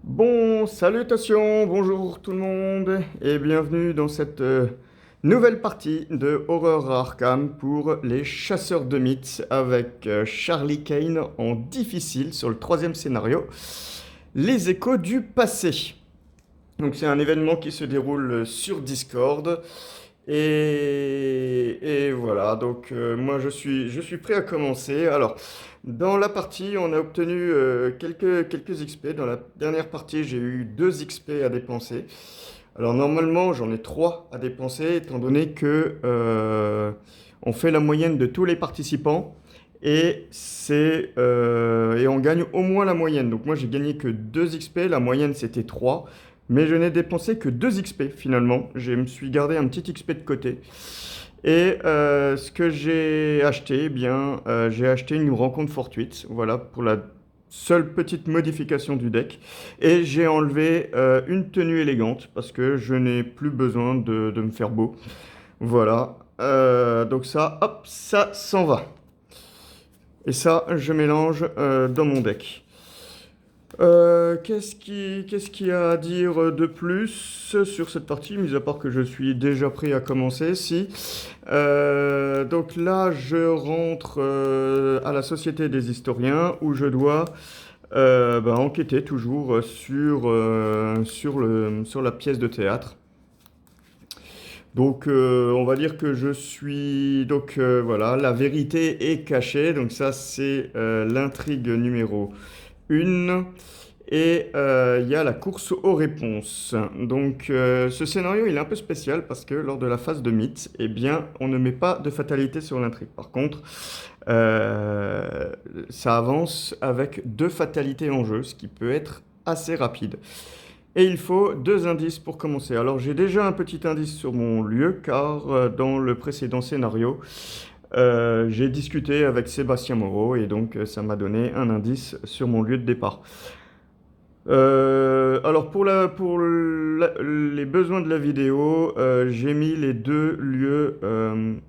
Bon, salutations, bonjour tout le monde et bienvenue dans cette nouvelle partie de Horror Arkham pour les chasseurs de mythes avec Charlie Kane en difficile sur le troisième scénario, les échos du passé. Donc c'est un événement qui se déroule sur Discord et voilà, donc moi je suis prêt à commencer. Alors, dans la partie, on a obtenu quelques XP. Dans la dernière partie, j'ai eu 2 XP à dépenser. Alors normalement, j'en ai 3 à dépenser, étant donné que on fait la moyenne de tous les participants et on gagne au moins la moyenne. Donc moi, j'ai gagné que 2 XP, la moyenne c'était 3. Mais je n'ai dépensé que 2 XP finalement. Je me suis gardé un petit XP de côté. Et ce que j'ai acheté, eh bien, j'ai acheté une rencontre fortuite. Voilà, pour la seule petite modification du deck. Et j'ai enlevé une tenue élégante parce que je n'ai plus besoin de me faire beau. Voilà. Donc ça, hop, ça s'en va. Et ça, je mélange dans mon deck. Qu'est-ce qu'il y a à dire de plus sur cette partie, mis à part que je suis déjà prêt à commencer, si. Donc là, je rentre à la Société des Historiens, où je dois enquêter toujours sur la pièce de théâtre. Donc on va dire que je suis... Donc voilà, la vérité est cachée, donc ça c'est l'intrigue numéro 1. Et il y a la course aux réponses. Donc ce scénario il est un peu spécial parce que lors de la phase de mythe, eh bien on ne met pas de fatalité sur l'intrigue. Par contre, ça avance avec 2 fatalités en jeu, ce qui peut être assez rapide. Et il faut 2 indices pour commencer. Alors j'ai déjà un petit indice sur mon lieu car dans le précédent scénario, j'ai discuté avec Sébastien Moreau et donc ça m'a donné un indice sur mon lieu de départ. Alors les besoins de la vidéo, j'ai mis les 2 lieux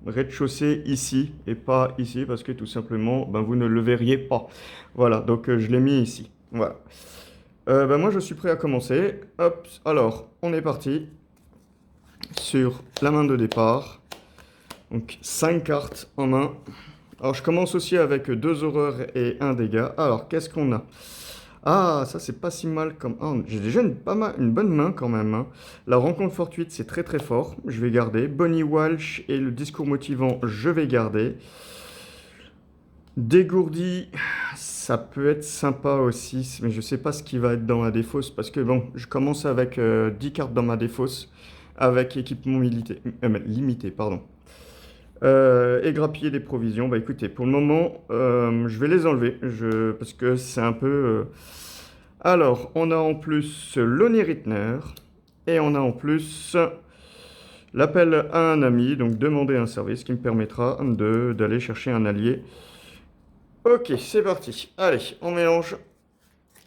rez-de-chaussée ici et pas ici parce que tout simplement vous ne le verriez pas. Voilà, donc je l'ai mis ici. Voilà. Moi je suis prêt à commencer. Hop, alors on est parti sur la main de départ. Donc 5 cartes en main. Alors je commence aussi avec 2 horreurs et 1 dégât. Alors qu'est-ce qu'on a? Ah, ça c'est pas si mal comme... Ah, j'ai déjà une bonne main quand même, hein. La rencontre fortuite, c'est très très fort. Je vais garder. Bonnie Walsh et le discours motivant, je vais garder. Dégourdi, ça peut être sympa aussi, mais je sais pas ce qui va être dans ma défausse. Parce que bon, je commence avec 10 cartes dans ma défausse. Avec équipement limité, pardon. Égrappiller des provisions. Bah écoutez, pour le moment, je vais les enlever. Parce que c'est un peu... Alors, on a en plus Lonnie Rittner. Et on a en plus l'appel à un ami. Donc demander un service qui me permettra d'aller chercher un allié. Ok, c'est parti. Allez, on mélange.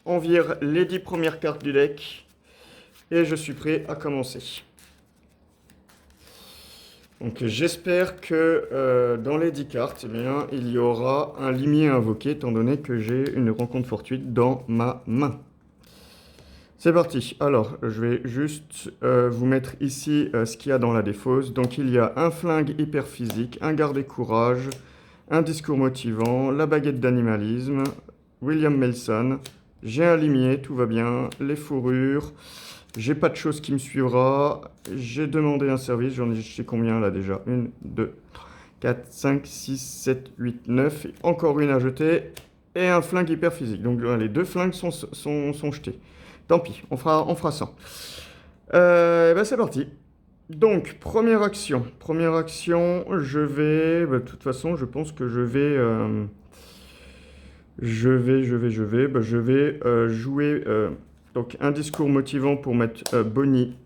On vire les 10 premières cartes du deck. Et je suis prêt à commencer. Donc j'espère que dans les 10 cartes, eh bien, il y aura un limier invoqué, étant donné que j'ai une rencontre fortuite dans ma main. C'est parti. Alors, je vais juste vous mettre ici ce qu'il y a dans la défausse. Donc il y a un flingue hyper physique, un garde courage, un discours motivant, la baguette d'animalisme, William Melson. J'ai un limier, tout va bien, les fourrures. J'ai pas de chose qui me suivra. J'ai demandé un service. J'en ai jeté combien là déjà? 1, 2, 4, 5, 6, 7, 8, 9. Et encore une à jeter. Et un flingue hyper physique. Donc les 2 flingues sont jetés. Tant pis, on fera ça. C'est parti. Donc, première action. Première action, je vais... de toute façon, je pense que je vais... je vais jouer... donc un discours motivant pour mettre Bonnie.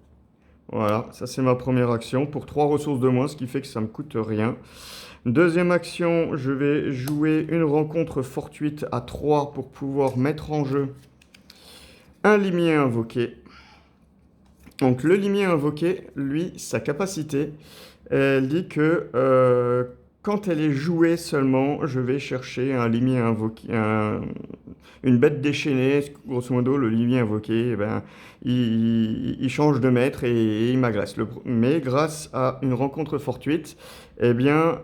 Voilà, ça c'est ma première action pour 3 ressources de moins, ce qui fait que ça me coûte rien. Deuxième action, je vais jouer une rencontre fortuite à 3 pour pouvoir mettre en jeu un limier invoqué. Donc le limier invoqué, lui, sa capacité, elle dit que quand elle est jouée seulement, je vais chercher un limier invoqué, une bête déchaînée. Grosso modo, le limier invoqué, eh ben, il change de maître et il m'agresse. Mais grâce à une rencontre fortuite, eh bien,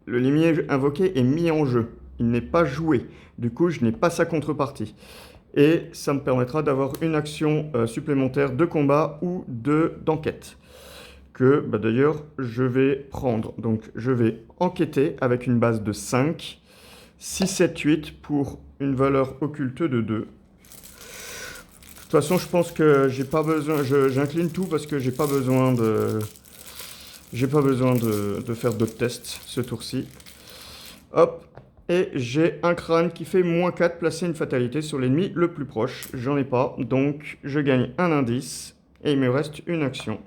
le limier invoqué est mis en jeu. Il n'est pas joué. Du coup, je n'ai pas sa contrepartie. Et ça me permettra d'avoir une action supplémentaire de combat ou d'enquête. Que bah, d'ailleurs, je vais prendre. Donc, je vais enquêter avec une base de 5, 6, 7, 8 pour une valeur occulte de 2. De toute façon, je pense que j'ai pas besoin. J'incline tout parce que j'ai pas besoin de. J'ai pas besoin de faire d'autres tests ce tour-ci. Hop. Et j'ai un crâne qui fait -4, placer une fatalité sur l'ennemi le plus proche. J'en ai pas, donc je gagne un indice et il me reste une action.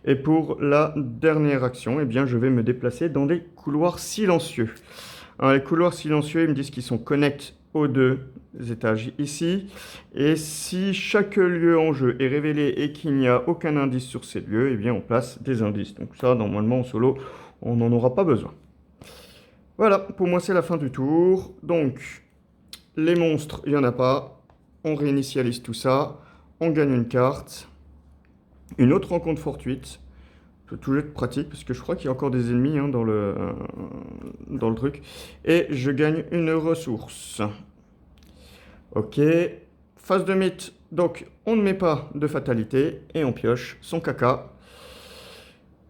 Et pour la dernière action, eh bien, je vais me déplacer dans des couloirs silencieux. Alors, les couloirs silencieux, ils me disent qu'ils sont connectés aux 2 étages ici. Et si chaque lieu en jeu est révélé et qu'il n'y a aucun indice sur ces lieux, eh bien, on place des indices. Donc ça, normalement, en solo, on n'en aura pas besoin. Voilà, pour moi, c'est la fin du tour. Donc, les monstres, il n'y en a pas. On réinitialise tout ça. On gagne une carte. Une autre rencontre fortuite. Peut toujours être pratique parce que je crois qu'il y a encore des ennemis dans le truc. Et je gagne une ressource. Ok. Phase de mythe. Donc, on ne met pas de fatalité et on pioche son caca.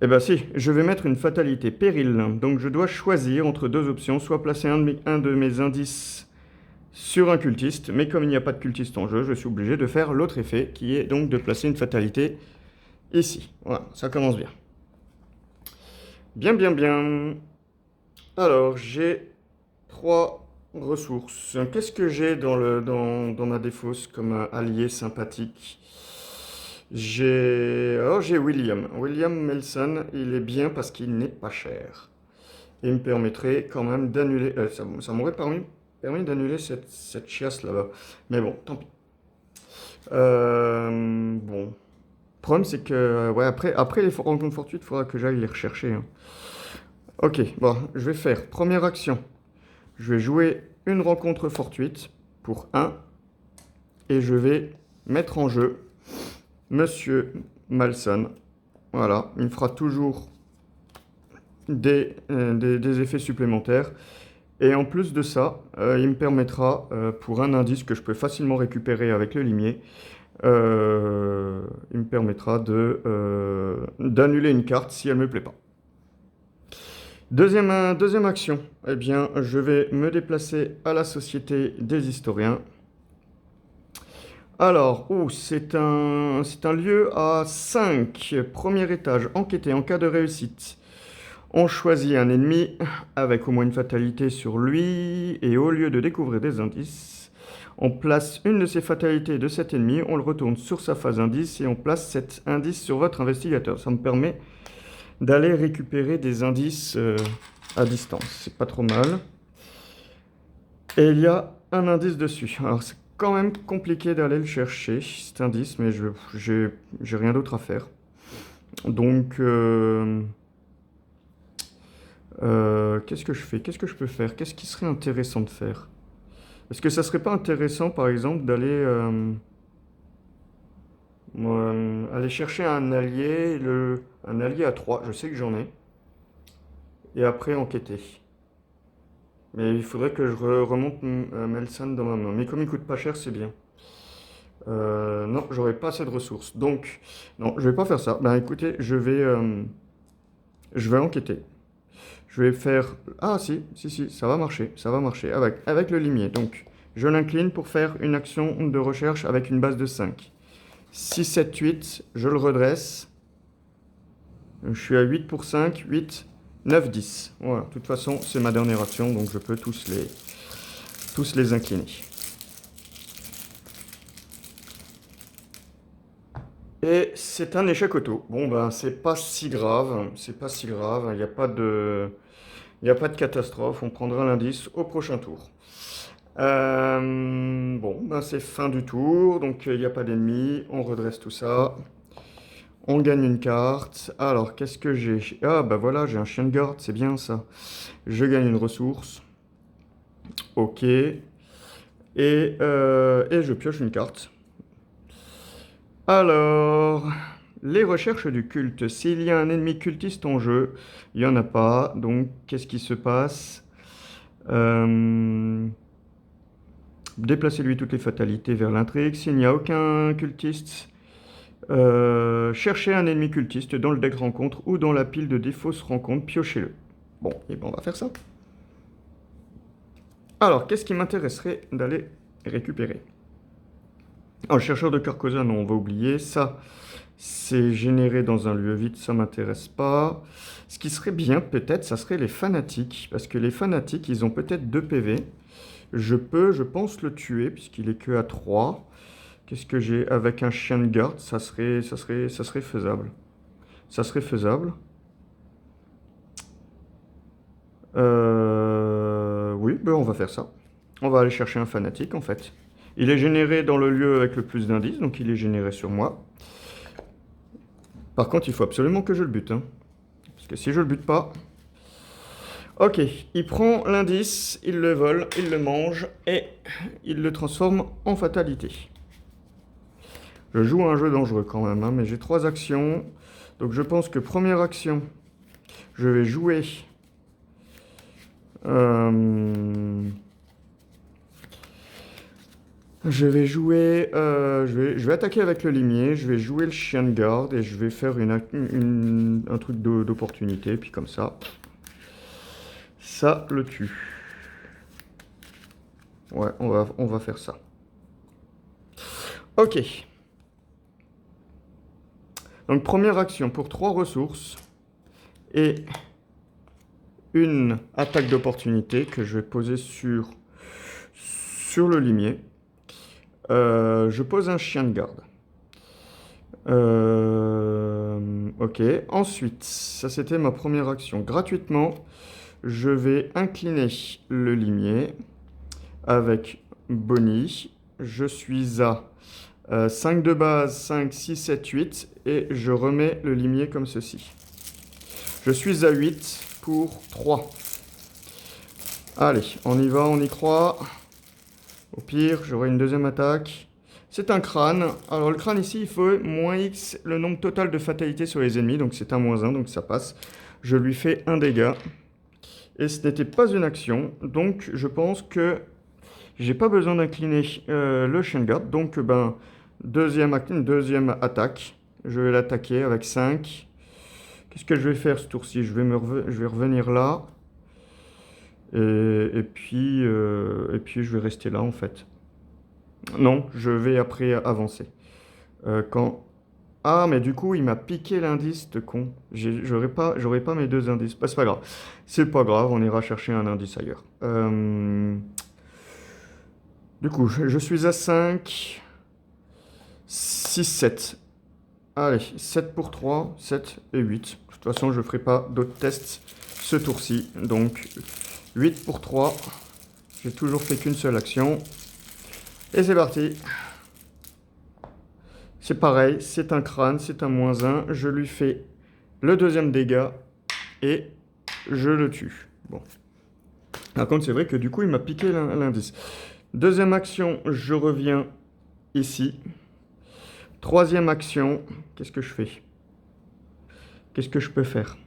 Eh ben si, je vais mettre une fatalité péril. Donc je dois choisir entre 2 options, soit placer un de mes indices sur un cultiste, mais comme il n'y a pas de cultiste en jeu, je suis obligé de faire l'autre effet, qui est donc de placer une fatalité ici. Voilà, ça commence bien. Bien, bien, bien. Alors, j'ai 3 ressources. Qu'est-ce que j'ai dans ma défausse comme allié sympathique? J'ai William. William Melson, il est bien parce qu'il n'est pas cher. Il me permettrait quand même d'annuler... ça m'aurait permis d'annuler cette chiasse là-bas. Mais bon, tant pis. Bon. Le problème, c'est que... ouais, après les rencontres fortuites, il faudra que j'aille les rechercher. Hein. Ok, bon, je vais faire première action. Je vais jouer une rencontre fortuite pour 1. Et je vais mettre en jeu Monsieur Malson. Voilà, il me fera toujours des effets supplémentaires. Et en plus de ça, il me permettra, pour un indice que je peux facilement récupérer avec le limier, il me permettra d'annuler une carte si elle ne me plaît pas. Deuxième action, eh bien, je vais me déplacer à la Société des Historiens. Alors, c'est un lieu à 5, premier étage, enquêter en cas de réussite. On choisit un ennemi avec au moins une fatalité sur lui, et au lieu de découvrir des indices, on place une de ces fatalités de cet ennemi, on le retourne sur sa phase indice, et on place cet indice sur votre investigateur. Ça me permet d'aller récupérer des indices à distance, c'est pas trop mal. Et il y a un indice dessus. Alors, c'est quand même compliqué d'aller le chercher, cet indice, mais j'ai rien d'autre à faire. Donc, qu'est-ce que je fais? Qu'est-ce que je peux faire? Qu'est-ce qui serait intéressant de faire? Est-ce que ça serait pas intéressant, par exemple, d'aller aller chercher un allié, un allié à 3, je sais que j'en ai, et après enquêter. Mais il faudrait que je remonte Melson dans ma main. Mais comme il coûte pas cher, c'est bien. Non, j'aurais pas assez de ressources. Donc, non, je vais pas faire ça. Ben écoutez, je vais enquêter. Je vais faire... Ah si, ça va marcher. Ça va marcher avec le limier. Donc, je l'incline pour faire une action de recherche avec une base de 5. 6, 7, 8, je le redresse. Je suis à 8 pour 5, 8, 9, 10. Voilà, de toute façon, c'est ma dernière action, donc je peux tous les incliner. Et c'est un échec auto. Bon, ben, c'est pas si grave. C'est pas si grave. Il n'y a pas de catastrophe. On prendra l'indice au prochain tour. Bon, ben, c'est fin du tour. Donc, il n'y a pas d'ennemis. On redresse tout ça. On gagne une carte. Alors, qu'est-ce que j'ai? Ah, bah voilà, j'ai un chien de garde, c'est bien ça. Je gagne une ressource. Ok. Et je pioche une carte. Alors, les recherches du culte. S'il y a un ennemi cultiste en jeu, il n'y en a pas. Donc, qu'est-ce qui se passe? Déplacez-lui toutes les fatalités vers l'intrigue. S'il n'y a aucun cultiste, cherchez un ennemi cultiste dans le deck rencontre ou dans la pile de défausse rencontre, piochez-le. Bon, et ben on va faire ça. Alors, qu'est-ce qui m'intéresserait d'aller récupérer? Oh, le chercheur de Carcosa, non, on va oublier. Ça, c'est généré dans un lieu vide, ça m'intéresse pas. Ce qui serait bien, peut-être, ça serait les fanatiques. Parce que les fanatiques, ils ont peut-être 2 PV. Je pense, le tuer, puisqu'il est que à 3. Qu'est-ce que j'ai? Avec un chien de garde, ça serait faisable. Ça serait faisable. Oui, ben on va faire ça. On va aller chercher un fanatique, en fait. Il est généré dans le lieu avec le plus d'indices, donc il est généré sur moi. Par contre, il faut absolument que je le bute, hein. Parce que si je le bute pas... Ok, il prend l'indice, il le vole, il le mange, et il le transforme en fatalité. Je joue à un jeu dangereux quand même, hein, mais j'ai 3 actions. Donc je pense que première action, je vais jouer... je vais attaquer avec le limier, je vais jouer le chien de garde et je vais faire un truc d'opportunité, puis comme ça le tue. Ouais, on va faire ça. Ok. Donc première action pour 3 ressources et une attaque d'opportunité que je vais poser sur le limier. Je pose un chien de garde. Ok. Ensuite, ça c'était ma première action. Gratuitement, je vais incliner le limier avec Bonnie. Je suis à 5 de base, 5, 6, 7, 8. Et je remets le limier comme ceci. Je suis à 8 pour 3. Allez, on y va, on y croit. Au pire, j'aurai une deuxième attaque. C'est un crâne. Alors le crâne ici, il faut moins X le nombre total de fatalités sur les ennemis. Donc c'est un -1, donc ça passe. Je lui fais un dégât. Et ce n'était pas une action. Donc je pense que j'ai pas besoin d'incliner le chien de garde. Donc deuxième attaque. Je vais l'attaquer avec 5. Qu'est-ce que je vais faire ce tour-ci? Je vais revenir là. Et puis je vais rester là en fait. Non, je vais après avancer. Ah, mais du coup, il m'a piqué l'indice, de con. J'aurais pas mes 2 indices. Bah, c'est pas grave. C'est pas grave, on ira chercher un indice ailleurs. Du coup, je suis à 5. 6, 7. Allez, 7 pour 3, 7 et 8. De toute façon, je ferai pas d'autres tests ce tour-ci. Donc, 8 pour 3. J'ai toujours fait qu'une seule action. Et c'est parti. C'est pareil, c'est un crâne, c'est un -1. Je lui fais le deuxième dégât et je le tue. Bon. Par contre, c'est vrai que du coup, il m'a piqué l'indice. Deuxième action, je reviens ici. Troisième action, qu'est-ce que je fais? Qu'est-ce que je peux faire?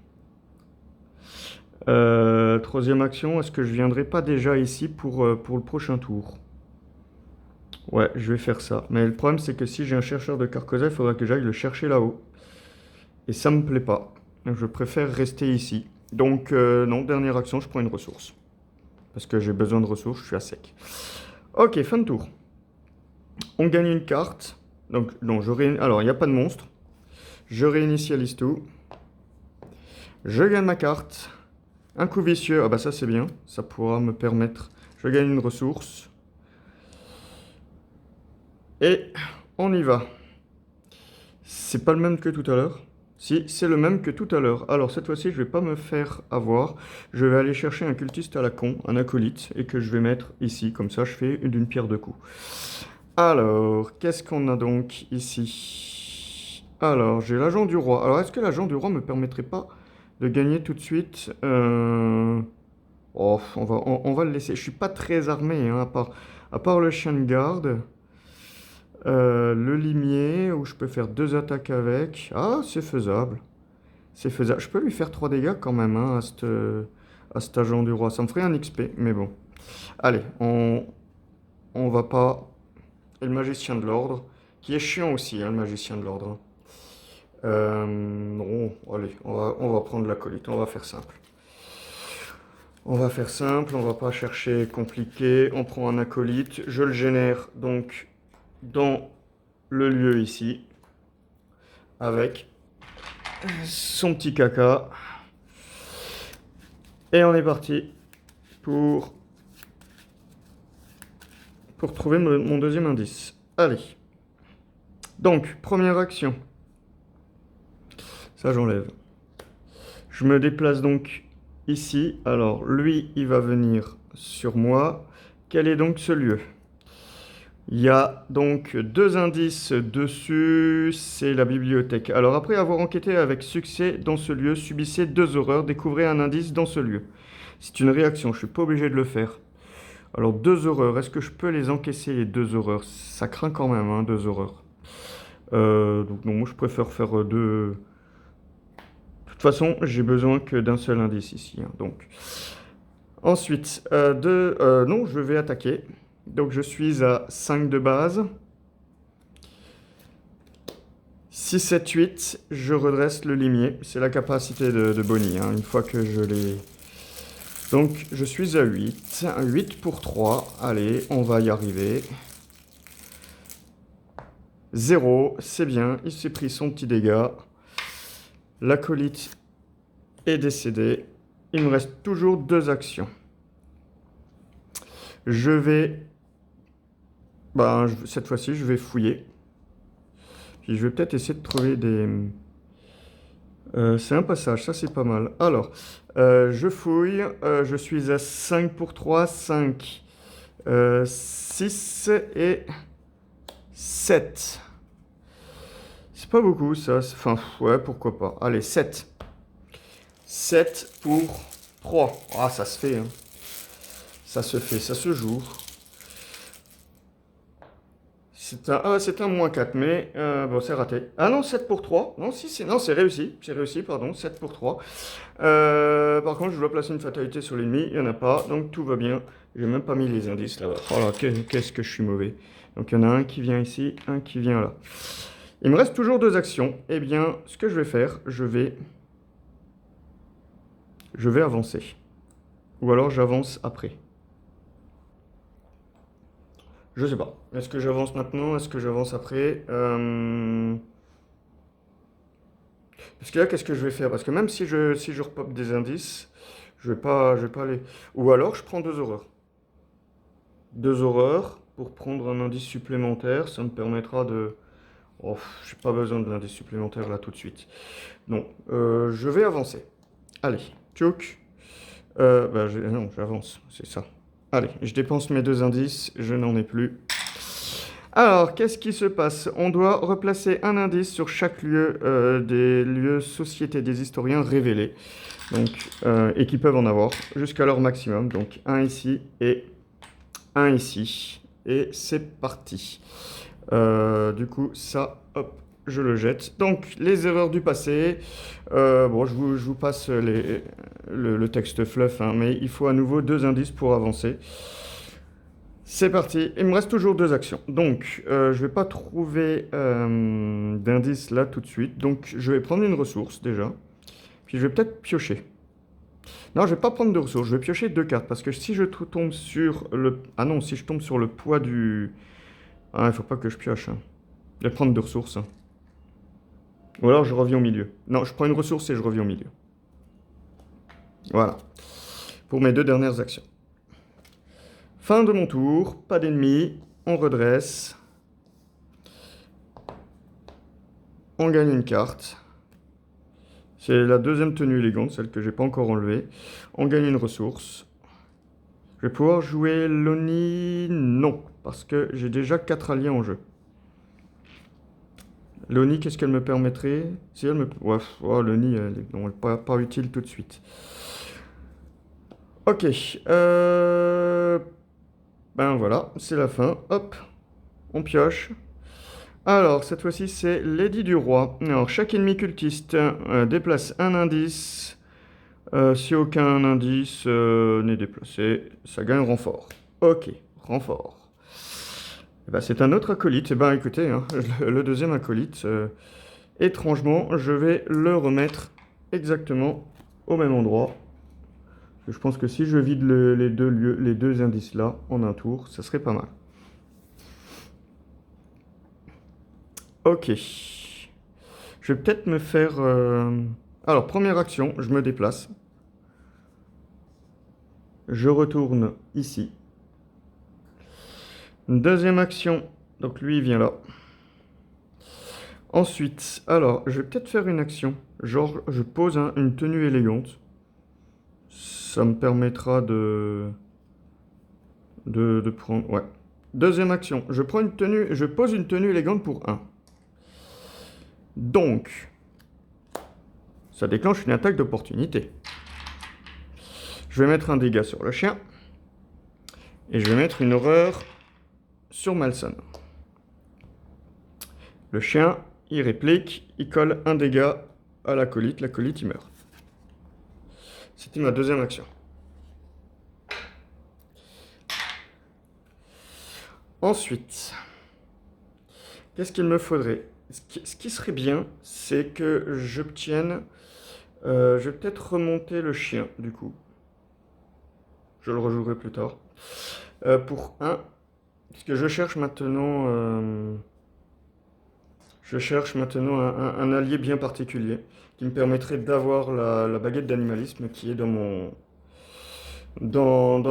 Troisième action, est-ce que je viendrai pas déjà ici pour le prochain tour? Ouais, je vais faire ça. Mais le problème, c'est que si j'ai un chercheur de Carcosa, il faudra que j'aille le chercher là-haut. Et ça me plaît pas. Donc, je préfère rester ici. Donc, non, dernière action, je prends une ressource. Parce que j'ai besoin de ressources, je suis à sec. Ok, fin de tour. On gagne une carte. Donc, non, alors, il n'y a pas de monstre. Je réinitialise tout. Je gagne ma carte. Un coup vicieux. Ah bah ça, c'est bien. Ça pourra me permettre... Je gagne une ressource. Et on y va. C'est pas le même que tout à l'heure. Si, c'est le même que tout à l'heure. Alors cette fois-ci, je vais pas me faire avoir. Je vais aller chercher un cultiste à la con, un acolyte, et que je vais mettre ici. Comme ça, je fais d'une pierre deux coups. Alors, qu'est-ce qu'on a donc ici? Alors, j'ai l'agent du roi. Alors, est-ce que l'agent du roi me permettrait pas de gagner tout de suite Oh, on va le laisser. Je suis pas très armé, hein, à part le chien de garde. Le limier, où je peux faire 2 attaques avec. Ah, c'est faisable. C'est faisable. Je peux lui faire 3 dégâts quand même, hein, à cet agent du roi. Ça me ferait un XP, mais bon. Allez, on va pas... Et le magicien de l'ordre, qui est chiant aussi, hein, le magicien de l'ordre. Bon, allez, on va prendre l'acolyte, on va faire simple. On va faire simple, on va pas chercher compliqué. On prend un acolyte, je le génère donc dans le lieu ici, avec son petit caca. Et on est parti pour trouver mon deuxième indice. Allez. Donc, première action. Ça, j'enlève. Je me déplace donc ici. Alors, lui, il va venir sur moi. Quel est donc ce lieu? Il y a donc 2 indices dessus, c'est la bibliothèque. Alors après avoir enquêté avec succès dans ce lieu, subissez 2 horreurs, découvrez un indice dans ce lieu. C'est une réaction, je ne suis pas obligé de le faire. Alors 2 horreurs, est-ce que je peux les encaisser les 2 horreurs? Ça craint quand même, hein, 2 horreurs. Donc non, moi je préfère faire 2... De toute façon, j'ai besoin que d'un seul indice ici, hein, donc... Ensuite, non, je vais attaquer. Donc je suis à 5 de base. 6, 7, 8, je redresse le limier. C'est la capacité de Bonnie, hein, une fois que je l'ai... Donc je suis à 8. 8 pour 3. Allez, on va y arriver. 0, c'est bien. Il s'est pris son petit dégât. L'acolyte est décédé. Il me reste toujours 2 actions. Je vais... cette fois-ci, je vais fouiller. Puis je vais peut-être essayer de trouver des... c'est un passage, ça c'est pas mal. Alors, je fouille. Je suis à 5 pour 3, 5, 6 et 7. C'est pas beaucoup ça. Enfin, ouais, pourquoi pas. Allez, 7. 7 pour 3. Ah, ça se fait, hein. Ça se fait, ça se joue. C'est un moins 4, mais bon, c'est raté. Ah non, 7 pour 3. Non, si, non, c'est réussi. C'est réussi, pardon, 7 pour 3. Par contre, je dois placer une fatalité sur l'ennemi. Il n'y en a pas, donc tout va bien. J'ai même pas mis les indices là-bas. Oh là, qu'est-ce que je suis mauvais. Donc il y en a un qui vient ici, un qui vient là. Il me reste toujours 2 actions. Eh bien, ce que je vais faire, je vais avancer. Ou alors j'avance après. Je sais pas. Est-ce que j'avance maintenant? Est-ce que j'avance après? Parce que là, qu'est-ce que je vais faire? Parce que même si je repop des indices, je vais pas aller... Ou alors, je prends 2 horreurs. 2 horreurs pour prendre un indice supplémentaire. Ça me permettra de... Oh, j'ai pas besoin de l'indice supplémentaire là tout de suite. Non, je vais avancer. Allez, tchouk. Non, j'avance, c'est ça. Allez, je dépense mes 2 indices, je n'en ai plus. Alors, qu'est-ce qui se passe? On doit replacer un indice sur chaque lieu des lieux sociétés des historiens révélés. Donc, et qui peuvent en avoir jusqu'à leur maximum. Donc, un ici et un ici. Et c'est parti. Du coup, ça, hop, je le jette. Donc, les erreurs du passé. Bon, je vous passe le texte fluff, hein, mais il faut à nouveau 2 indices pour avancer. C'est parti. Il me reste toujours 2 actions. Donc, je vais pas trouver d'indice là tout de suite. Donc, je vais prendre une ressource déjà. Puis, je vais peut-être piocher. Non, je vais pas prendre de ressources. Je vais piocher 2 cartes. Parce que si je tombe sur le... Ah non, si je tombe sur le poids du... Ah, il faut pas que je pioche, hein. Je vais prendre 2 ressources, hein. Ou alors je reviens au milieu. Non, je prends une ressource et je reviens au milieu. Voilà. Pour mes 2 dernières actions. Fin de mon tour. Pas d'ennemis. On redresse. On gagne une carte. C'est la 2e tenue élégante, celle que j'ai pas encore enlevée. On gagne une ressource. Je vais pouvoir jouer l'Oni? Non, parce que j'ai déjà 4 alliés en jeu. L'ONI, qu'est-ce qu'elle me permettrait? Si elle me... Ouais, oh, l'ONI, elle n'est pas utile tout de suite. Ok. Ben voilà, c'est la fin. Hop, on pioche. Alors, cette fois-ci, c'est Lady du Roi. Alors, chaque ennemi cultiste déplace un indice. Si aucun indice n'est déplacé, ça gagne renfort. Ok, renfort. Eh ben, c'est un autre acolyte. Eh ben, écoutez, hein, le deuxième acolyte, étrangement, je vais le remettre exactement au même endroit. Je pense que si je vide les deux indices là en un tour, ça serait pas mal. Ok. Je vais peut-être me faire... Alors, première action, je me déplace. Je retourne ici. Deuxième action, donc lui il vient là. Ensuite, alors, je vais peut-être faire une action. Genre, je pose une tenue élégante. Ça me permettra de prendre... Ouais. Deuxième action, je pose une tenue élégante pour 1. Donc, ça déclenche une attaque d'opportunité. Je vais mettre un dégât sur le chien. Et je vais mettre une horreur sur Malson. Le chien, il réplique, il colle un dégât à l'acolyte il meurt. C'était ma deuxième action. Ensuite, qu'est-ce qu'il me faudrait? Ce qui serait bien, c'est que j'obtienne... je vais peut-être remonter le chien, du coup. Je le rejouerai plus tard. Pour 1, parce que je cherche maintenant... un allié bien particulier qui me permettrait d'avoir la baguette d'animalisme qui est dans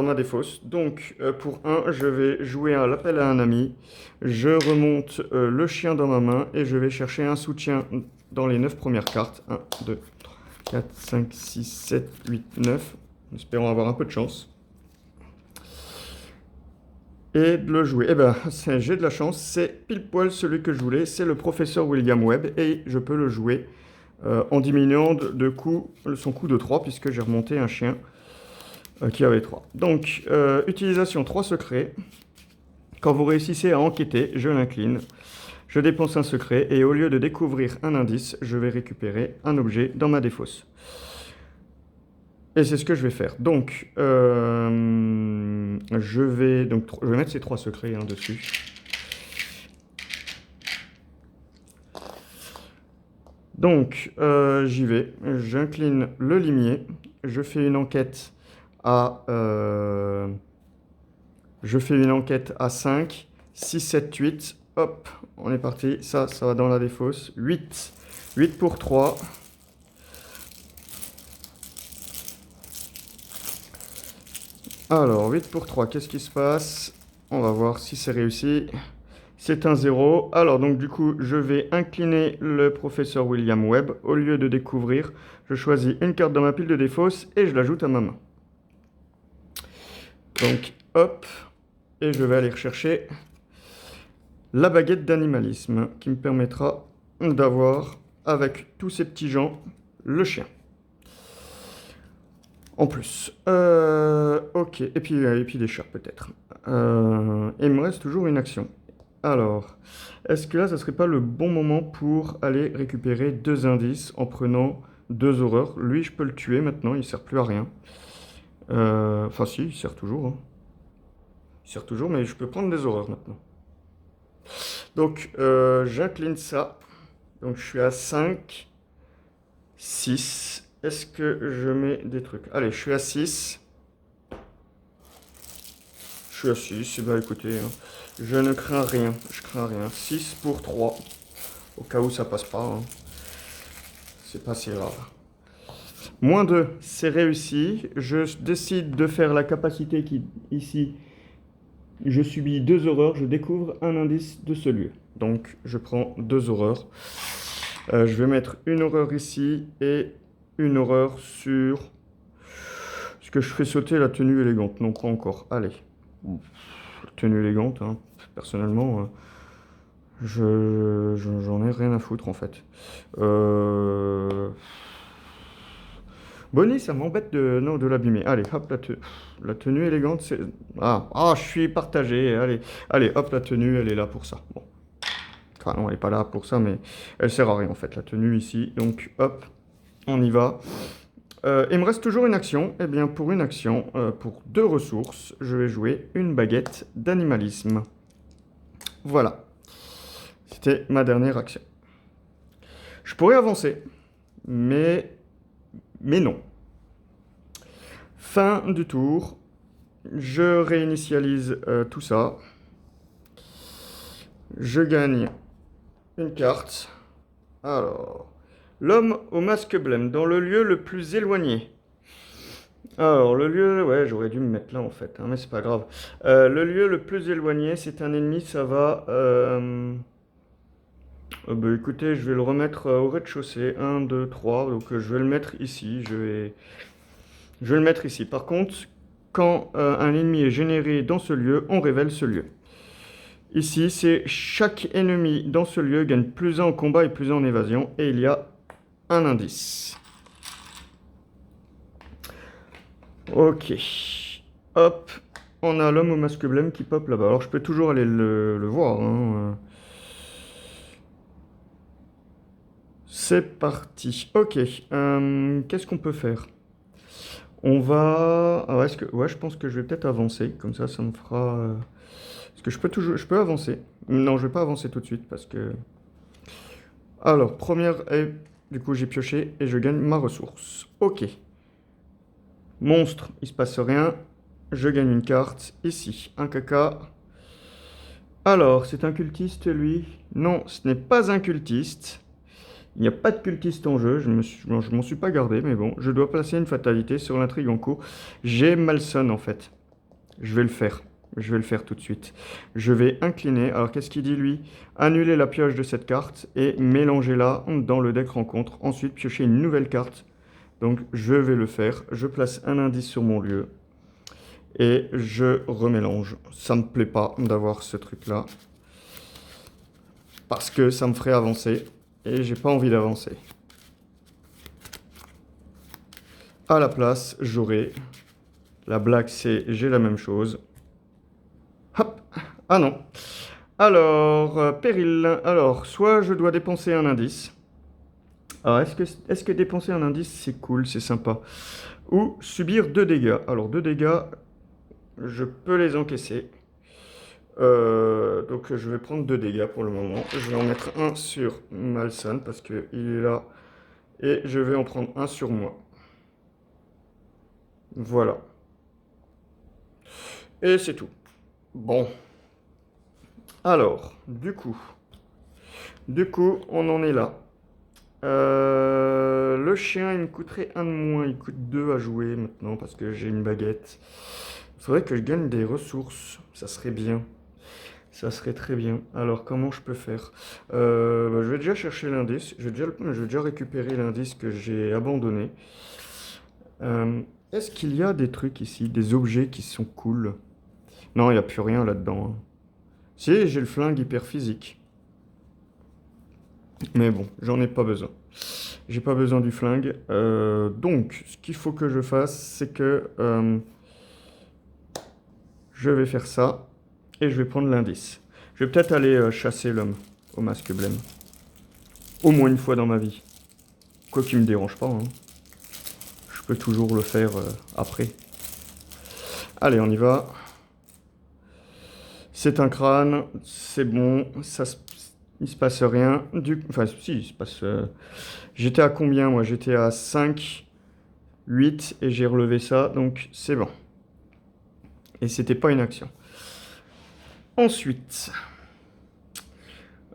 ma défausse. Donc, pour 1, je vais jouer à l'appel à un ami. Je remonte le chien dans ma main et je vais chercher un soutien dans les 9 premières cartes. 1, 2, 3, 4, 5, 6, 7, 8, 9. Espérons avoir un peu de chance. Et de le jouer. Eh ben, j'ai de la chance. C'est pile poil celui que je voulais. C'est le professeur William Webb. Et je peux le jouer en diminuant son coût de 3 puisque j'ai remonté un chien qui avait 3. Donc, utilisation 3 secrets. Quand vous réussissez à enquêter, je l'incline. Je dépense un secret et au lieu de découvrir un indice, je vais récupérer un objet dans ma défausse. Et c'est ce que je vais faire. Donc, je vais mettre ces 3 secrets dessus. Donc, j'y vais. J'incline le limier. Je fais une enquête à 5, 6, 7, 8. Hop, on est parti. Ça va dans la défausse. 8. 8 pour 3. Alors, 8 pour 3, qu'est-ce qui se passe? On va voir si c'est réussi. C'est un 0. Alors, donc du coup, je vais incliner le professeur William Webb. Au lieu de découvrir, je choisis une carte dans ma pile de défausse et je l'ajoute à ma main. Donc, hop. Et je vais aller rechercher la baguette d'animalisme qui me permettra d'avoir, avec tous ces petits gens, le chien. En plus. Ok. Et puis des chats, peut-être. Il me reste toujours une action. Alors, est-ce que là, ça serait pas le bon moment pour aller récupérer 2 indices en prenant 2 horreurs? Lui, je peux le tuer maintenant, il sert plus à rien. Enfin, si, il sert toujours. Hein. Il sert toujours, mais je peux prendre des horreurs maintenant. Donc, j'incline ça. Donc, je suis à 5, 6. Est-ce que je mets des trucs? Allez, je suis à 6. Je suis à 6. Et bah écoutez, hein, je ne crains rien. Je crains rien. 6 pour 3. Au cas où ça passe pas. Hein. C'est pas si grave. Moins 2, c'est réussi. Je décide de faire la capacité qui, ici, je subis 2 horreurs. Je découvre un indice de ce lieu. Donc, je prends 2 horreurs. Je vais mettre une horreur ici et une horreur sur... Est-ce que je fais sauter la tenue élégante? Non, pas encore. Allez. La tenue élégante, hein. Personnellement, J'en ai rien à foutre en fait. Euh... Bonnie, ça m'embête non, de l'abîmer. Allez, hop, la tenue élégante, c'est... je suis partagé. Allez, hop, la tenue, elle est là pour ça. Bon. Enfin, non, elle n'est pas là pour ça, mais elle sert à rien en fait, la tenue ici. Donc, hop, on y va. Il me reste toujours une action. Eh bien, pour une action, pour 2 ressources, je vais jouer une baguette d'animalisme. Voilà. C'était ma dernière action. Je pourrais avancer, mais non. Fin du tour. Je réinitialise tout ça. Je gagne une carte. Alors, l'homme au masque blême, dans le lieu le plus éloigné. Alors, le lieu, ouais, j'aurais dû me mettre là en fait, hein, mais c'est pas grave. Le lieu le plus éloigné, c'est un ennemi, ça va. Bah écoutez, je vais le remettre au rez-de-chaussée. 1, 2, 3. Donc je vais le mettre ici. Je vais le mettre ici. Par contre, quand un ennemi est généré dans ce lieu, on révèle ce lieu. Ici, c'est chaque ennemi dans ce lieu gagne plus 1 en combat et plus 1 en évasion. Et il y a un indice. Ok. Hop. On a l'homme au masque blême qui pop là-bas. Alors je peux toujours aller le voir. Hein. C'est parti. Ok. Qu'est-ce qu'on peut faire? On va... Ah, ouais, je pense que je vais peut-être avancer. Comme ça me fera... Parce que je peux avancer. Non, je vais pas avancer tout de suite parce que... Alors, première... Du coup, j'ai pioché et je gagne ma ressource. Ok. Monstre, il se passe rien. Je gagne une carte. Ici, un caca. Alors, c'est un cultiste, lui? Non, ce n'est pas un cultiste. Il n'y a pas de cultiste en jeu, je m'en suis pas gardé, mais bon, je dois placer une fatalité sur l'intrigue en cours. J'ai Malson en fait. Je vais le faire. Je vais le faire tout de suite. Je vais incliner. Alors qu'est-ce qu'il dit lui? Annuler la pioche de cette carte et mélanger-la dans le deck rencontre. Ensuite, piocher une nouvelle carte. Donc je vais le faire. Je place un indice sur mon lieu. Et je remélange. Ça me plaît pas d'avoir ce truc-là. Parce que ça me ferait avancer. Et j'ai pas envie d'avancer. À la place, j'aurai... La blague, c'est j'ai la même chose. Hop. Ah non. Alors, péril. Alors, soit je dois dépenser un indice. Alors, est-ce que dépenser un indice, c'est cool, c'est sympa. Ou subir 2 dégâts. Alors, 2 dégâts, je peux les encaisser. Donc, je vais prendre 2 dégâts pour le moment. Je vais en mettre un sur Malson parce qu'il est là. Et je vais en prendre un sur moi. Voilà. Et c'est tout. Bon. Alors, du coup, on en est là. Le chien, il me coûterait 1 de moins. Il coûte 2 à jouer maintenant parce que j'ai une baguette. Il faudrait que je gagne des ressources. Ça serait bien. Ça serait très bien. Alors, comment je peux faire? Je vais déjà chercher l'indice. Je vais déjà récupérer l'indice que j'ai abandonné. Est-ce qu'il y a des trucs ici, des objets qui sont cool? Non, il n'y a plus rien là-dedans. Hein. Si, j'ai le flingue hyper physique. Mais bon, j'en ai pas besoin. J'ai pas besoin du flingue. Donc, ce qu'il faut que je fasse, c'est que je vais faire ça. Et je vais prendre l'indice. Je vais peut-être aller chasser l'homme au masque blême. Au moins une fois dans ma vie. Quoi qu'il me dérange pas. Hein. Je peux toujours le faire après. Allez, on y va. C'est un crâne. C'est bon. Il se passe rien. Enfin, si, il se passe... J'étais à combien, moi? J'étais à 5, 8, et j'ai relevé ça, donc c'est bon. Et c'était pas une action. Ensuite,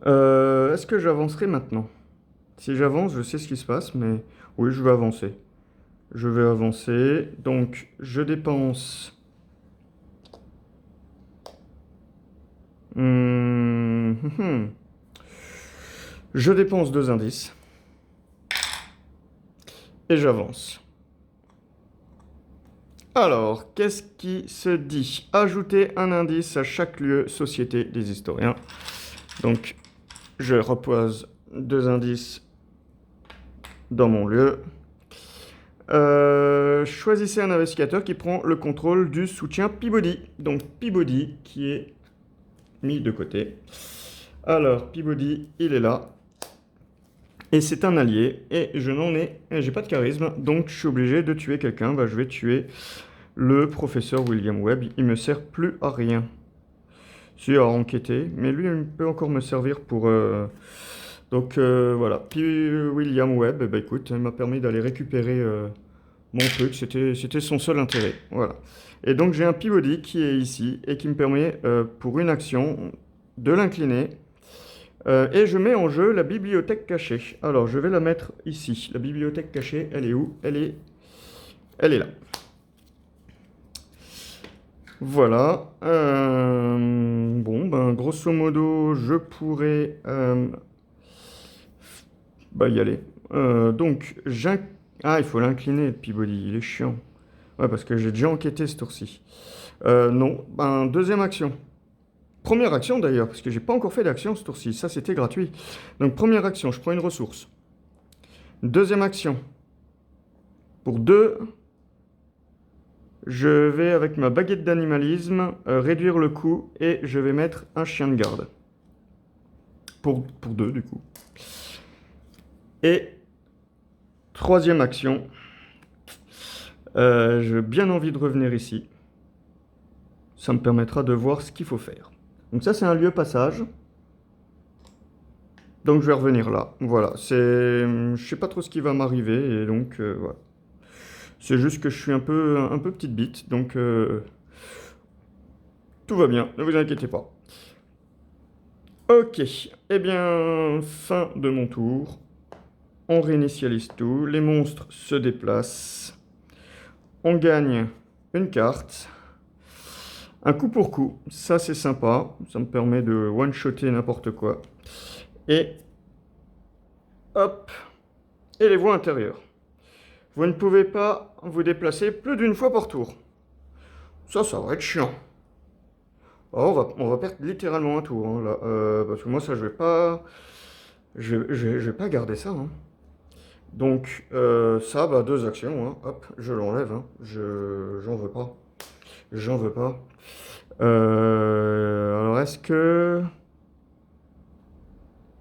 est-ce que j'avancerai maintenant? Si j'avance, je sais ce qui se passe, mais oui, je vais avancer. Je vais avancer, donc je dépense... Je dépense 2 indices. Et j'avance. Alors, qu'est-ce qui se dit? Ajouter un indice à chaque lieu, société des historiens. Donc, Je repose 2 indices dans mon lieu. Choisissez un investigateur qui prend le contrôle du soutien Peabody. Donc Peabody qui est mis de côté. Alors Peabody, il est là. Et c'est un allié. Et j'ai pas de charisme. Donc je suis obligé de tuer quelqu'un. Bah, je vais tuer le professeur William Webb. Il me sert plus à rien. Si, à enquêter. Mais lui, il peut encore me servir pour... Donc voilà. Puis William Webb, bah, écoute, il m'a permis d'aller récupérer... mon truc, c'était son seul intérêt. Voilà. Et donc j'ai un Peabody qui est ici et qui me permet, pour une action, de l'incliner. Et je mets en jeu la bibliothèque cachée. Alors je vais la mettre ici. La bibliothèque cachée, elle est où? Elle est là. Voilà. Bon, ben grosso modo, je pourrais y aller. Donc, il faut l'incliner, Peabody, il est chiant. Ouais, parce que j'ai déjà enquêté ce tour-ci. Non, deuxième action. Première action d'ailleurs, parce que j'ai pas encore fait d'action ce tour-ci. Ça, c'était gratuit. Donc, première action, je prends une ressource. Deuxième action. Pour 2, je vais, avec ma baguette d'animalisme, réduire le coût et je vais mettre un chien de garde. Pour 2, du coup. Et troisième action. J'ai bien envie de revenir ici. Ça me permettra de voir ce qu'il faut faire. Donc ça, c'est un lieu passage. Donc je vais revenir là. Voilà. Je sais pas trop ce qui va m'arriver. Et donc, voilà. C'est juste que je suis un peu petite bite. Donc, tout va bien. Ne vous inquiétez pas. Ok. Eh bien, fin de mon tour. On réinitialise tout. Les monstres se déplacent. On gagne une carte. Un coup pour coup, ça c'est sympa. Ça me permet de one-shotter n'importe quoi. Et hop. Et les voies intérieures. Vous ne pouvez pas vous déplacer plus d'une fois par tour. Ça va être chiant. Oh, on va perdre littéralement un tour, hein, là. Parce que moi, ça, je vais pas... Je vais pas garder ça, hein. Donc, ça, 2 actions, hein. Hop, je l'enlève, hein. J'en veux pas. J'en veux pas. Alors, est-ce que...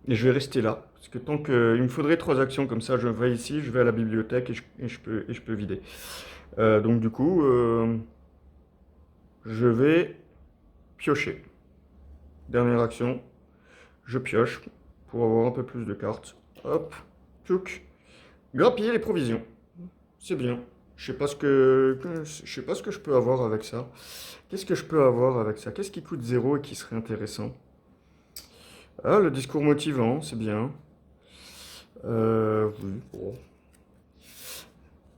Et je vais rester là. Parce que tant que... Il me faudrait 3 actions, comme ça, je vais ici, je vais à la bibliothèque et je peux vider. Donc, du coup, je vais piocher. Dernière action, je pioche pour avoir un peu plus de cartes. Hop, tchouk. Grappiller les provisions. C'est bien. Je sais pas ce que je peux avoir avec ça. Qu'est-ce que je peux avoir avec ça? Qu'est-ce qui coûte 0 et qui serait intéressant? Ah, le discours motivant, c'est bien. Oui, bon.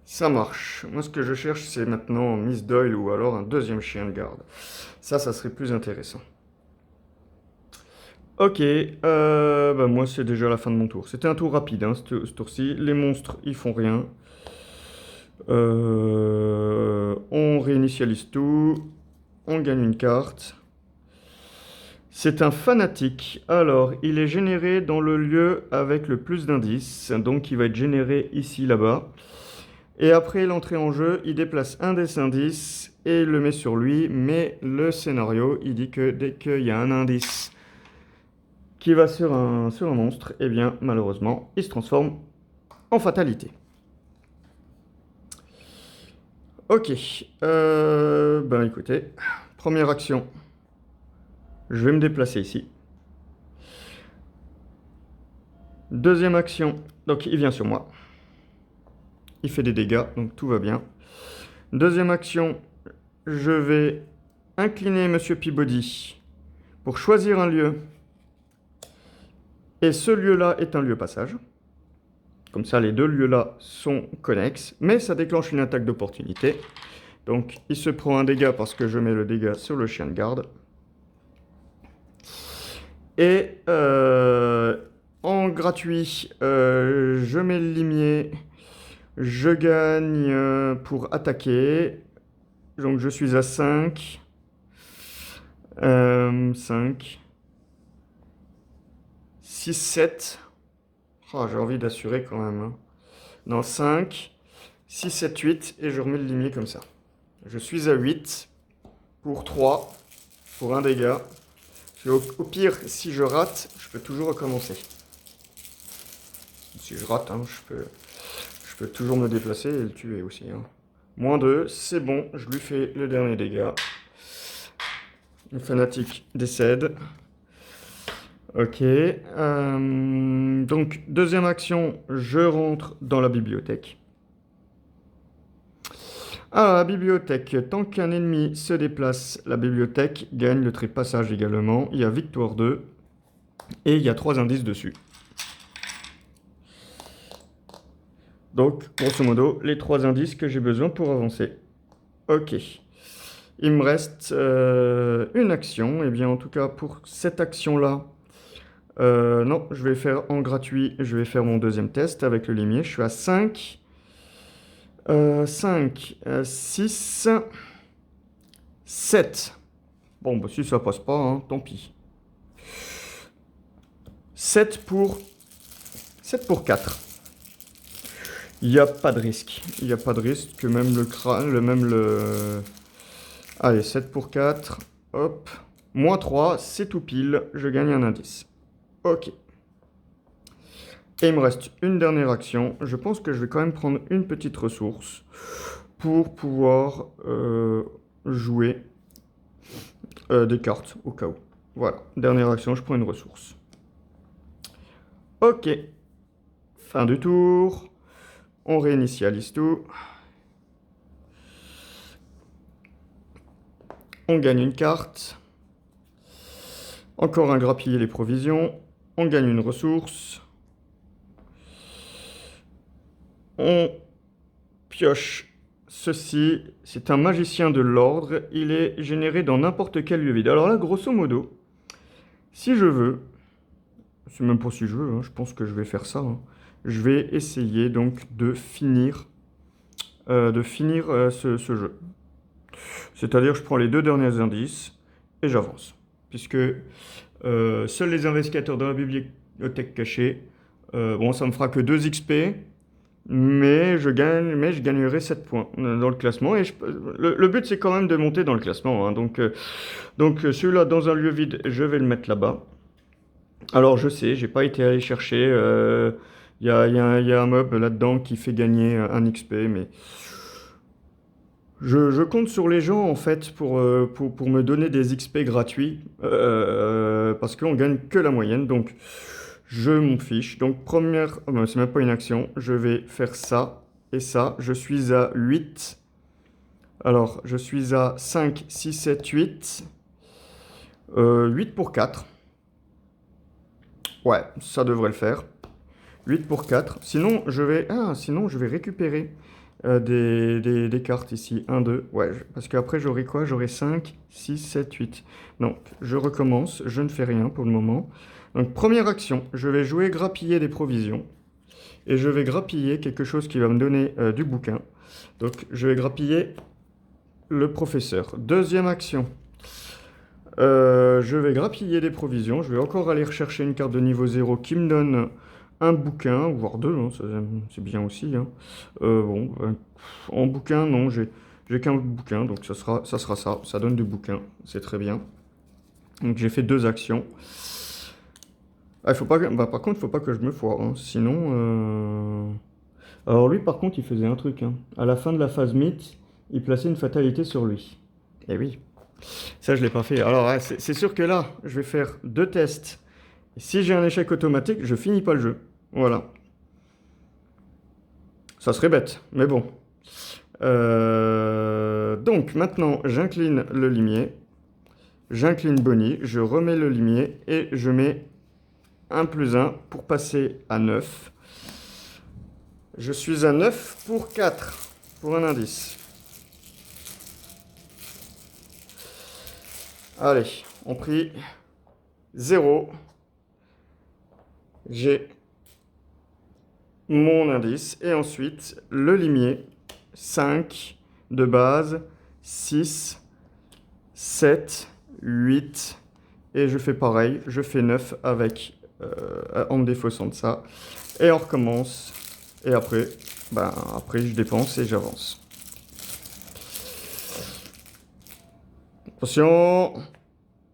Ça marche. Moi, ce que je cherche, c'est maintenant Miss Doyle ou alors un deuxième chien de garde. Ça serait plus intéressant. Ok, moi c'est déjà la fin de mon tour. C'était un tour rapide, hein, ce tour-ci. Les monstres, ils font rien. On réinitialise tout. On gagne une carte. C'est un fanatique. Alors, il est généré dans le lieu avec le plus d'indices. Donc, il va être généré ici, là-bas. Et après l'entrée en jeu, il déplace un des indices et le met sur lui. Mais le scénario, il dit que dès qu'il y a un indice qui va sur un monstre, eh bien, malheureusement, il se transforme en fatalité. Ok. Écoutez, première action. Je vais me déplacer ici. Deuxième action. Donc, il vient sur moi. Il fait des dégâts, donc tout va bien. Deuxième action. Je vais incliner Monsieur Peabody pour choisir un lieu. Et ce lieu-là est un lieu passage. Comme ça, les 2 lieux-là sont connexes. Mais ça déclenche une attaque d'opportunité. Donc, il se prend un dégât parce que je mets le dégât sur le chien de garde. Et en gratuit, je mets le limier. Je gagne pour attaquer. Donc, je suis à 5. 5. 6, 7. Oh, j'ai envie d'assurer quand même. Hein. Non, 5, 6, 7, 8. Et je remets le limier comme ça. Je suis à 8 pour 3, pour un dégât. Au pire, si je rate, je peux toujours recommencer. Si je rate, hein, je peux toujours me déplacer et le tuer aussi. Hein. Moins 2, c'est bon, je lui fais le dernier dégât. Le fanatique décède. Ok. Donc, deuxième action, je rentre dans la bibliothèque. Alors, la bibliothèque, tant qu'un ennemi se déplace, la bibliothèque gagne le trépassage également. Il y a victoire 2 et il y a 3 indices dessus. Donc, grosso modo, les 3 indices que j'ai besoin pour avancer. Ok. Il me reste une action. Eh bien, en tout cas, pour cette action-là, non, je vais faire en gratuit. Je vais faire mon deuxième test avec le limier. Je suis à 5. 5, 6, 7. Bon, bah, si ça passe pas, hein, tant pis. 7 pour 4. Il n'y a pas de risque. Il n'y a pas de risque que même le crâne, Allez, 7 pour 4. Hop. Moins 3, c'est tout pile. Je gagne un indice. Ok. Et il me reste une dernière action. Je pense que je vais quand même prendre une petite ressource pour pouvoir jouer des cartes au cas où. Voilà. Dernière action, je prends une ressource. Ok. Fin du tour. On réinitialise tout. On gagne une carte. Encore un grappiller les provisions. On gagne une ressource. On pioche ceci. C'est un magicien de l'ordre. Il est généré dans n'importe quel lieu vide. Alors là, grosso modo, si je veux, c'est même pas si je veux, hein, je pense que je vais faire ça. Hein, je vais essayer donc de finir, ce jeu. C'est-à-dire, je prends les 2 derniers indices et j'avance. Puisque seuls les investigateurs dans la bibliothèque cachée, bon, ça me fera que 2 XP, mais je gagnerai 7 points dans le classement. Et le but, c'est quand même de monter dans le classement. Hein, donc celui-là, dans un lieu vide, je vais le mettre là-bas. Alors, je sais, j'ai pas été aller chercher. Il y a un mob là-dedans qui fait gagner un XP, mais je compte sur les gens en fait pour me donner des XP gratuits parce qu'on gagne que la moyenne. Donc, je m'en fiche. Donc, première, oh ben, c'est même pas une action. Je vais faire ça et ça. Je suis à 8. Alors, je suis à 5, 6, 7, 8. 8 pour 4. Ouais, ça devrait le faire. 8 pour 4. Sinon, je vais récupérer des cartes ici. 1, 2. Ouais, parce qu'après, j'aurai quoi? J'aurai 5, 6, 7, 8. Donc, je recommence. Je ne fais rien pour le moment. Donc, première action. Je vais jouer grappiller des provisions. Et je vais grappiller quelque chose qui va me donner du bouquin. Donc, je vais grappiller le professeur. Deuxième action. Je vais grappiller des provisions. Je vais encore aller rechercher une carte de niveau 0 qui me donne un bouquin, voire 2, hein, c'est bien aussi. Hein. Bon, en bouquin, non, j'ai qu'un bouquin, donc ça sera ça. Ça donne du bouquin, c'est très bien. Donc j'ai fait 2 actions. Ah, par contre, il faut pas que je me foire, hein, sinon... Alors lui, par contre, il faisait un truc. Hein. À la fin de la phase mythe, il plaçait une fatalité sur lui. Eh oui. Ça, je ne l'ai pas fait. Alors, c'est sûr que là, je vais faire 2 tests. Et si j'ai un échec automatique, je finis pas le jeu. Voilà. Ça serait bête, mais bon. Donc, maintenant, j'incline le limier. J'incline Bonnie. Je remets le limier et je mets un plus 1 pour passer à 9. Je suis à 9 pour 4, pour un indice. Allez, on prie 0. J'ai mon indice. Et ensuite, le limier. 5 de base. 6, 7, 8. Et je fais pareil. Je fais 9 avec en me défaussant de ça. Et on recommence. Et après, après je dépense et j'avance. Attention!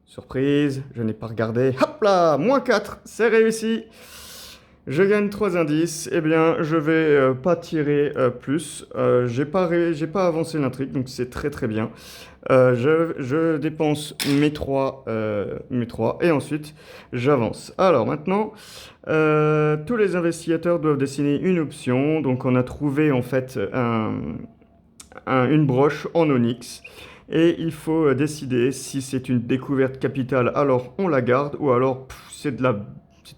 Surprise, je n'ai pas regardé. Hop là, -4, c'est réussi. Je gagne 3 indices. Eh bien, je vais pas tirer plus. J'ai pas avancé l'intrigue, donc c'est très très bien. Je dépense mes 3 et ensuite j'avance. Alors maintenant, tous les investigateurs doivent dessiner une option. Donc on a trouvé en fait une broche en onyx. Et il faut décider si c'est une découverte capitale, alors on la garde, ou alors c'est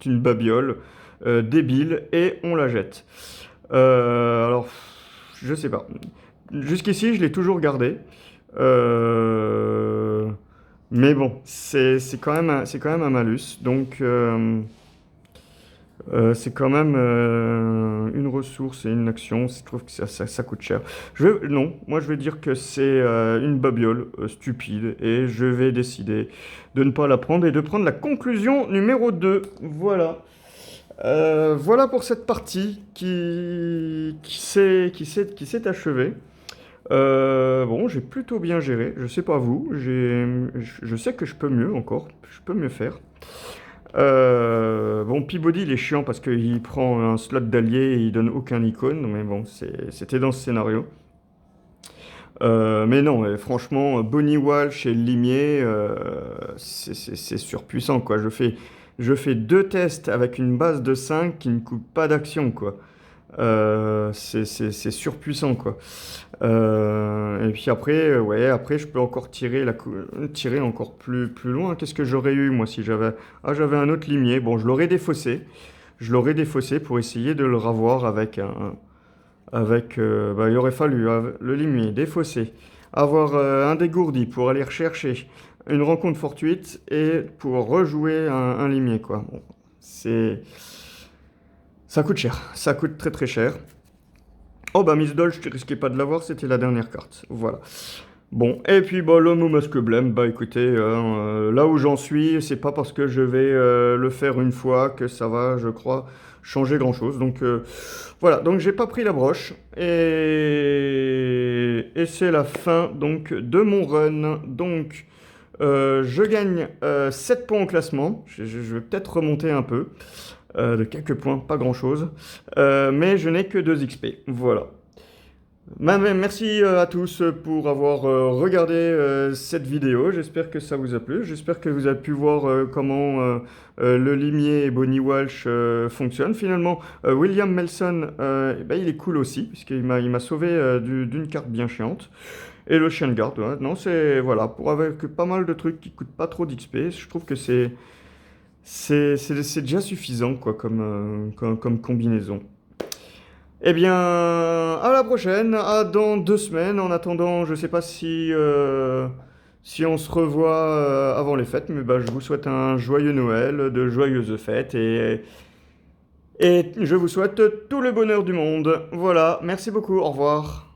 une babiole débile et on la jette. Alors, je sais pas. Jusqu'ici, je l'ai toujours gardé. Mais bon, c'est quand même un malus. Donc, c'est quand même une ressource et une action. Je trouve que ça coûte cher. Non, moi je vais dire que c'est une babiole stupide. Et je vais décider de ne pas la prendre et de prendre la conclusion numéro 2. Voilà. Voilà pour cette partie qui s'est achevée. Bon, j'ai plutôt bien géré. Je sais pas vous. Je sais que je peux mieux encore. Je peux mieux faire. Bon, Peabody, il est chiant parce qu'il prend un slot d'allié et il donne aucun icône. Mais bon, c'était dans ce scénario. Mais non, franchement, Bonnie Walsh et le limier, c'est surpuissant, quoi. Je fais 2 tests avec une base de 5 qui ne coûte pas d'action, quoi. C'est surpuissant, quoi. Et puis après, ouais, après, je peux encore tirer encore plus loin. Qu'est-ce que j'aurais eu, moi, si j'avais... Ah, j'avais un autre limier. Bon, je l'aurais défaussé. Je l'aurais défaussé pour essayer de le revoir avec il aurait fallu le limier, défausser, avoir un dégourdi pour aller rechercher une rencontre fortuite et pour rejouer un limier, quoi. Bon, ça coûte cher, ça coûte très très cher. Oh bah Miss Doll, je risquais pas de l'avoir, c'était la dernière carte, voilà. Bon, et puis bah, l'homme au masque blême, bah écoutez, là où j'en suis, c'est pas parce que je vais le faire une fois que ça va, je crois, changer grand-chose. Donc voilà, donc j'ai pas pris la broche, et c'est la fin donc de mon run. Donc je gagne 7 points au classement, je vais peut-être remonter un peu, de quelques points, pas grand-chose, mais je n'ai que 2 XP, voilà. Merci à tous pour avoir regardé cette vidéo. J'espère que ça vous a plu. J'espère que vous avez pu voir comment le limier et Bonnie Walsh fonctionnent. Finalement, William Melson, il est cool aussi, puisqu'il m'a sauvé d'une carte bien chiante. Et le chien de garde, ouais, non, c'est... Voilà, pour avec pas mal de trucs qui coûtent pas trop d'XP, je trouve que c'est déjà suffisant, quoi, comme combinaison. Eh bien, à la prochaine, à dans 2 semaines. En attendant, je sais pas si on se revoit avant les fêtes, mais je vous souhaite un joyeux Noël, de joyeuses fêtes, et je vous souhaite tout le bonheur du monde. Voilà, merci beaucoup, au revoir.